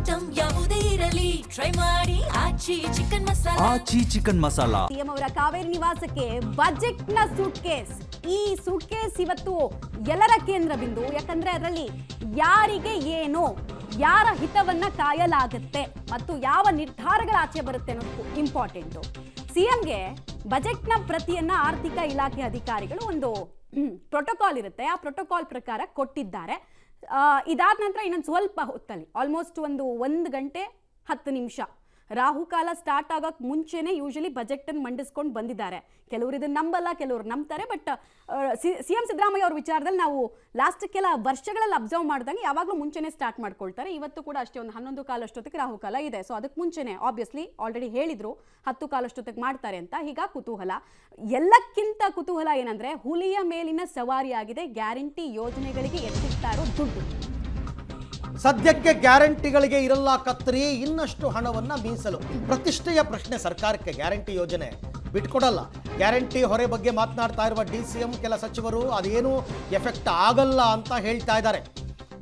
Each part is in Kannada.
ಐಟಂ ಯಾವುದೇ ಇರಲಿ ಟ್ರೈ ಮಾಡಿ ಆಚಿ ಚಿಕನ್ ಮಸಾಲಾ. ಆಚಿ ಚಿಕನ್ ಮಸಾಲಾ. ಸಿಎಂ ಅವರ ಕಾವೇರಿ ನಿವಾಸಕ್ಕೆ ಬಜೆಟ್ ನ ಸೂಟ್ ಕೇಸ್. ಈ ಸೂಟ್ ಕೇಸ್ ಇವತ್ತು ಎಲ್ಲರ ಕೇಂದ್ರ ಬಿಂದು. ಯಾಕಂದ್ರೆ ಅದರಲ್ಲಿ ಯಾರಿಗೆ ಏನು, ಯಾರ ಹಿತವನ್ನ ಕಾಯಲಾಗುತ್ತೆ ಮತ್ತು ಯಾವ ನಿರ್ಧಾರಗಳ ಆಚೆ ಬರುತ್ತೆ ಅನ್ನೋದು ಇಂಪಾರ್ಟೆಂಟು. ಸಿಎಂಗೆ ಬಜೆಟ್ನ ಪ್ರತಿಯನ್ನ ಆರ್ಥಿಕ ಇಲಾಖೆ ಅಧಿಕಾರಿಗಳು ಒಂದು ಪ್ರೋಟೋಕಾಲ್ ಇರುತ್ತೆ, ಆ ಪ್ರೋಟೋಕಾಲ್ ಪ್ರಕಾರ ಕೊಟ್ಟಿದ್ದಾರೆ. ಇದಾದ ನಂತರ ಇನ್ನೊಂದು ಸ್ವಲ್ಪ ಹೊತ್ತಲ್ಲಿ ಆಲ್ಮೋಸ್ಟ್ ಒಂದು ಗಂಟೆ 10 ನಿಮಿಷ ರಾಹುಕಾಲ ಸ್ಟಾರ್ಟ್ ಆಗೋಕ್ಕೆ ಮುಂಚೆನೇ ಯೂಶಲಿ ಬಜೆಟ್ ಅನ್ನು ಮಂಡಿಸ್ಕೊಂಡು ಬಂದಿದ್ದಾರೆ. ಕೆಲವರು ಇದನ್ನ ನಂಬಲ್ಲ, ಕೆಲವರು ನಂಬ್ತಾರೆ. ಬಟ್ ಸಿಎಂ ಸಿದ್ದರಾಮಯ್ಯ ಅವ್ರ ವಿಚಾರದಲ್ಲಿ ನಾವು ಲಾಸ್ಟ್ ಕೆಲ ವರ್ಷಗಳಲ್ಲಿ ಅಬ್ಸರ್ವ್ ಮಾಡಿದಂಗೆ ಯಾವಾಗಲೂ ಮುಂಚೆನೇ ಸ್ಟಾರ್ಟ್ ಮಾಡ್ಕೊಳ್ತಾರೆ. ಇವತ್ತು ಕೂಡ ಅಷ್ಟೇ, ಒಂದು 11 ಕಾಲಷ್ಟೊತ್ತಿಗೆ ರಾಹುಕಾಲ ಇದೆ. ಸೊ ಅದಕ್ಕೆ ಮುಂಚೆನೇ ಆಬ್ವಿಯಸ್ಲಿ ಆಲ್ರೆಡಿ ಹೇಳಿದ್ರು 10 ಕಾಲಷ್ಟೊತ್ತಿಗೆ ಮಾಡ್ತಾರೆ ಅಂತ. ಈಗ ಕುತೂಹಲ, ಎಲ್ಲಕ್ಕಿಂತ ಕುತೂಹಲ ಏನಂದ್ರೆ ಹುಲಿಯ ಮೇಲಿನ ಸವಾರಿ ಆಗಿದೆ. ಗ್ಯಾರಂಟಿ ಯೋಜನೆಗಳಿಗೆ ಎತ್ತಿಡ್ತಾ ಇರೋ ದುಡ್ಡು. ಸದ್ಯಕ್ಕೆ ಗ್ಯಾರಂಟಿಗಳಿಗೆ ಇರಲ್ಲ ಕತ್ತರಿ, ಇನ್ನಷ್ಟು ಹಣವನ್ನು ಮೀಸಲು. ಪ್ರತಿಷ್ಠೆಯ ಪ್ರಶ್ನೆ ಸರ್ಕಾರಕ್ಕೆ. ಗ್ಯಾರಂಟಿ ಯೋಜನೆ ಬಿಟ್ಕೊಡಲ್ಲ. ಗ್ಯಾರಂಟಿ ಹೊರೆ ಬಗ್ಗೆ ಮಾತನಾಡ್ತಾ ಇರುವ DCM ಕೆಲ ಸಚಿವರು ಅದೇನು ಎಫೆಕ್ಟ್ ಆಗಲ್ಲ ಅಂತ ಹೇಳ್ತಾ ಇದ್ದಾರೆ.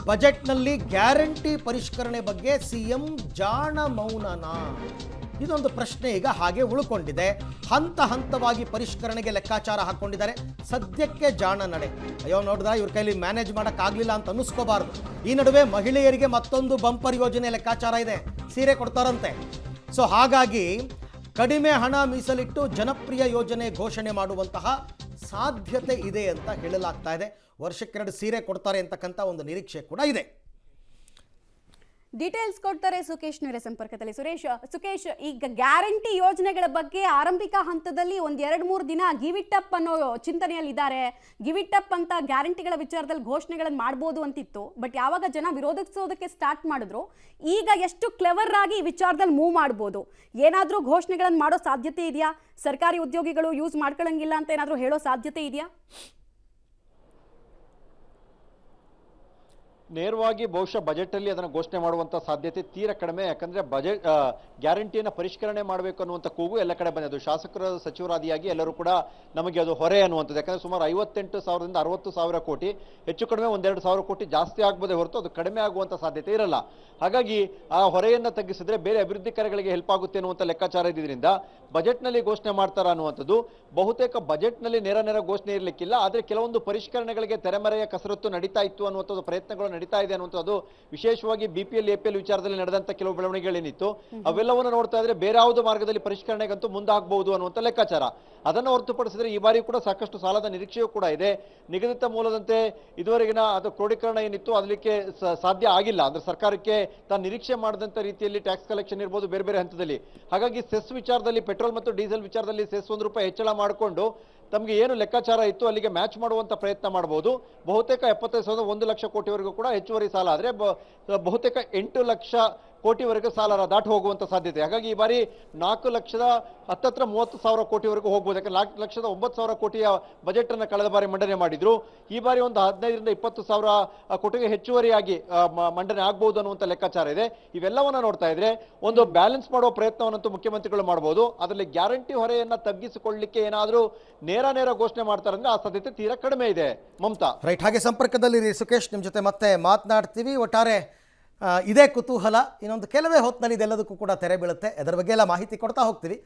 ಬಜೆಟ್ನಲ್ಲಿ ಗ್ಯಾರಂಟಿ ಪರಿಷ್ಕರಣೆ ಬಗ್ಗೆ CM ಜಾಣ ಮೌನನ? ಇದೊಂದು ಪ್ರಶ್ನೆ ಈಗ ಹಾಗೆ ಉಳ್ಕೊಂಡಿದೆ. ಹಂತ ಹಂತವಾಗಿ ಪರಿಷ್ಕರಣೆಗೆ ಲೆಕ್ಕಾಚಾರ ಹಾಕ್ಕೊಂಡಿದ್ದಾರೆ. ಸದ್ಯಕ್ಕೆ ಜಾಣ ನಡೆ. ಅಯ್ಯೋ ನೋಡಿದ, ಇವ್ರ ಕೈಲಿ ಮ್ಯಾನೇಜ್ ಮಾಡೋಕ್ಕಾಗಲಿಲ್ಲ ಅಂತ ಅನ್ನಿಸ್ಕೋಬಾರ್ದು. ಈ ನಡುವೆ ಮಹಿಳೆಯರಿಗೆ ಮತ್ತೊಂದು ಬಂಪರ್ ಯೋಜನೆ ಲೆಕ್ಕಾಚಾರ ಇದೆ. ಸೀರೆ ಕೊಡ್ತಾರಂತೆ. ಸೊ ಹಾಗಾಗಿ ಕಡಿಮೆ ಹಣ ಮೀಸಲಿಟ್ಟು ಜನಪ್ರಿಯ ಯೋಜನೆ ಘೋಷಣೆ ಮಾಡುವಂತಹ ಸಾಧ್ಯತೆ ಇದೆ ಅಂತ ಹೇಳಲಾಗ್ತಾ ಇದೆ. ವರ್ಷಕ್ಕೆ 2 ಸೀರೆ ಕೊಡ್ತಾರೆ ಅಂತಕ್ಕಂಥ ಒಂದು ನಿರೀಕ್ಷೆ ಕೂಡ ಇದೆ. ಡೀಟೇಲ್ಸ್ ಕೊಡ್ತಾರೆ ಸುಕೇಶ್ ನೇರ ಸಂಪರ್ಕದಲ್ಲಿ. ಸುಕೇಶ್, ಈಗ ಗ್ಯಾರಂಟಿ ಯೋಜನೆಗಳ ಬಗ್ಗೆ ಆರಂಭಿಕ ಹಂತದಲ್ಲಿ 1-2-3 ದಿನ ಗಿವ್ ಇಟ್ ಅಪ್ ಅನ್ನೋ ಚಿಂತನೆಯಲ್ಲಿ ಇದ್ದಾರೆ. ಗಿವ್ ಇಟ್ ಅಪ್ ಅಂತ ಗ್ಯಾರಂಟಿಗಳ ವಿಚಾರದಲ್ಲಿ ಘೋಷಣೆಗಳನ್ನು ಮಾಡ್ಬೋದು ಅಂತಿತ್ತು. ಬಟ್ ಯಾವಾಗ ಜನ ವಿರೋಧಿಸೋದಕ್ಕೆ ಸ್ಟಾರ್ಟ್ ಮಾಡಿದ್ರು, ಈಗ ಎಷ್ಟು ಕ್ಲೆವರ್ ಆಗಿ ಈ ವಿಚಾರದಲ್ಲಿ ಮೂವ್ ಮಾಡ್ಬೋದು? ಏನಾದರೂ ಘೋಷಣೆಗಳನ್ನು ಮಾಡೋ ಸಾಧ್ಯತೆ ಇದೆಯಾ? ಸರ್ಕಾರಿ ಉದ್ಯೋಗಿಗಳು ಯೂಸ್ ಮಾಡ್ಕೊಳ್ಳಂಗಿಲ್ಲ ಅಂತ ಏನಾದರೂ ಹೇಳೋ ಸಾಧ್ಯತೆ ಇದೆಯಾ? ನೇರವಾಗಿ ಬಹುಶಃ ಬಜೆಟಲ್ಲಿ ಅದನ್ನು ಘೋಷಣೆ ಮಾಡುವಂಥ ಸಾಧ್ಯತೆ ತೀರಾ ಕಡಿಮೆ. ಯಾಕಂದರೆ ಬಜೆಟ್ ಗ್ಯಾರಂಟಿಯನ್ನು ಪರಿಷ್ಕರಣೆ ಮಾಡಬೇಕು ಅನ್ನುವಂಥ ಕೂಗು ಎಲ್ಲ ಕಡೆ ಬಂದಿದ್ದು. ಶಾಸಕರ ಸಚಿವರಾದಿಯಾಗಿ ಎಲ್ಲರೂ ಕೂಡ ನಮಗೆ ಅದು ಹೊರೆ ಅನ್ನುವಂಥದ್ದು. ಯಾಕಂದರೆ ಸುಮಾರು 58,000ರಿಂದ 60,000 ಕೋಟಿ, ಹೆಚ್ಚು ಕಡಿಮೆ 1-2 ಸಾವಿರ ಕೋಟಿ ಜಾಸ್ತಿ ಆಗ್ಬೋದೇ ಹೊರತು ಅದು ಕಡಿಮೆ ಆಗುವಂಥ ಸಾಧ್ಯತೆ ಇರಲ್ಲ. ಹಾಗಾಗಿ ಆ ಹೊರೆಯನ್ನು ತಗ್ಗಿಸಿದ್ರೆ ಬೇರೆ ಅಭಿವೃದ್ಧಿ ಕಾರ್ಯಗಳಿಗೆ ಹೆಲ್ಪ್ ಆಗುತ್ತೆ ಅನ್ನುವಂಥ ಲೆಕ್ಕಾಚಾರ ಇದ್ದಿದ್ದರಿಂದ ಬಜೆಟ್ನಲ್ಲಿ ಘೋಷಣೆ ಮಾಡ್ತಾರ ಅನ್ನುವಂಥದ್ದು. ಬಹುತೇಕ ಬಜೆಟ್ನಲ್ಲಿ ನೇರ ಘೋಷಣೆ ಇರಲಿಕ್ಕಿಲ್ಲ. ಆದರೆ ಕೆಲವೊಂದು ಪರಿಷ್ಕರಣೆಗಳಿಗೆ ತೆರೆಮರೆಯ ಕಸರತ್ತು ನಡೀತಾ ಇತ್ತು ಅನ್ನುವಂಥದ್ದು, ಪ್ರಯತ್ನಗಳು ನಡೀತಾ ಇದೆ ಅನ್ನುವಂಥದ್ದು. ವಿಶೇಷವಾಗಿ BPL APL ವಿಚಾರದಲ್ಲಿ ನಡೆದಂಥ ಕೆಲವು ಬೆಳವಣಿಗೆಗಳೇನಿತ್ತು ಅವೆಲ್ಲವನ್ನು ನೋಡ್ತಾ ಇದ್ರೆ ಬೇರೆ ಯಾವುದೋ ಮಾರ್ಗದಲ್ಲಿ ಪರಿಷ್ಕರಣೆಗಂತೂ ಮುಂದಾಗಬಹುದು ಅನ್ನುವಂಥ ಲೆಕ್ಕಾಚಾರ. ಅದನ್ನು ಹೊರತುಪಡಿಸಿದ್ರೆ ಈ ಬಾರಿ ಕೂಡ ಸಾಕಷ್ಟು ಸಾಲದ ನಿರೀಕ್ಷೆಯೂ ಕೂಡ ಇದೆ. ನಿಗದಿತ ಮೂಲದಂತೆ ಇದುವರೆಗಿನ ಅದು ಕ್ರೋಢೀಕರಣ ಏನಿತ್ತು ಅದಕ್ಕೆ ಸಾಧ್ಯ ಆಗಿಲ್ಲ. ಅಂದ್ರೆ ಸರ್ಕಾರಕ್ಕೆ ತಾನು ನಿರೀಕ್ಷೆ ಮಾಡಿದಂಥ ರೀತಿಯಲ್ಲಿ ಟ್ಯಾಕ್ಸ್ ಕಲೆಕ್ಷನ್ ಇರ್ಬೋದು ಬೇರೆ ಬೇರೆ ಹಂತದಲ್ಲಿ. ಹಾಗಾಗಿ ಸೆಸ್ ವಿಚಾರದಲ್ಲಿ, ಪೆಟ್ರೋಲ್ ಮತ್ತು ಡೀಸೆಲ್ ವಿಚಾರದಲ್ಲಿ ಸೆಸ್ ₹1 ಹೆಚ್ಚಳ ಮಾಡಿಕೊಂಡು ತಮಗೆ ಏನು ಲೆಕ್ಕಾಚಾರ ಇತ್ತು ಅಲ್ಲಿಗೆ ಮ್ಯಾಚ್ ಮಾಡುವಂಥ ಪ್ರಯತ್ನ ಮಾಡಬಹುದು. ಬಹುತೇಕ 75,000 1 ಲಕ್ಷ ಕೋಟಿವರೆಗೂ ಕೂಡ ಹೆಚ್ಚುವರಿ ಸಾಲ ಆದರೆ ಬಹುತೇಕ 8 ಲಕ್ಷ ಕೋಟಿವರೆಗೂ ಸಾಲ ದಾಟಿ ಹೋಗುವಂಥ ಸಾಧ್ಯತೆ. ಹಾಗಾಗಿ ಈ ಬಾರಿ 4,10,30,000 ಕೋಟಿವರೆಗೂ ಹೋಗ್ಬೋದು. ಯಾಕಂದ್ರೆ 4,09,000 ಕೋಟಿಯ ಬಜೆಟ್ ಅನ್ನು ಕಳೆದ ಬಾರಿ ಮಂಡನೆ ಮಾಡಿದ್ರು. ಈ ಬಾರಿ ಒಂದು 15,000ರಿಂದ 20,000 ಕೋಟಿಗೆ ಹೆಚ್ಚುವರಿಯಾಗಿ ಮಂಡನೆ ಆಗ್ಬಹುದು ಅನ್ನುವಂಥ ಲೆಕ್ಕಾಚಾರ ಇದೆ. ಇವೆಲ್ಲವನ್ನ ನೋಡ್ತಾ ಇದ್ರೆ ಒಂದು ಬ್ಯಾಲೆನ್ಸ್ ಮಾಡುವ ಪ್ರಯತ್ನವನ್ನಂತೂ ಮುಖ್ಯಮಂತ್ರಿಗಳು ಮಾಡಬಹುದು. ಅದರಲ್ಲಿ ಗ್ಯಾರಂಟಿ ಹೊರೆಯನ್ನ ತಗ್ಗಿಸಿಕೊಳ್ಳಲಿಕ್ಕೆ ಏನಾದರೂ ನೇರ ಘೋಷಣೆ ಮಾಡ್ತಾರೆ ಅಂದ್ರೆ ಆ ಸಾಧ್ಯತೆ ತೀರಾ ಕಡಿಮೆ ಇದೆ. ಮಮತಾ, ರೈಟ್. ಹಾಗೆ ಸಂಪರ್ಕದಲ್ಲಿ ಸುಕೇಶ್, ನಿಮ್ಮ ಜೊತೆ ಮತ್ತೆ ಮಾತನಾಡ್ತೀವಿ. ಒಟ್ಟಾರೆ ಇದೇ ಕುತೂಹಲ. ಇನ್ನೊಂದು ಕೆಲವೇ ಹೊತ್ತಿನಲ್ಲಿ ಇದೆಲ್ಲದಕ್ಕೂ ಕೂಡ ತೆರೆ ಬೀಳುತ್ತೆ. ಅದರ ಬಗ್ಗೆ ಎಲ್ಲ ಮಾಹಿತಿ ಕೊಡ್ತಾ ಹೋಗ್ತೀವಿ.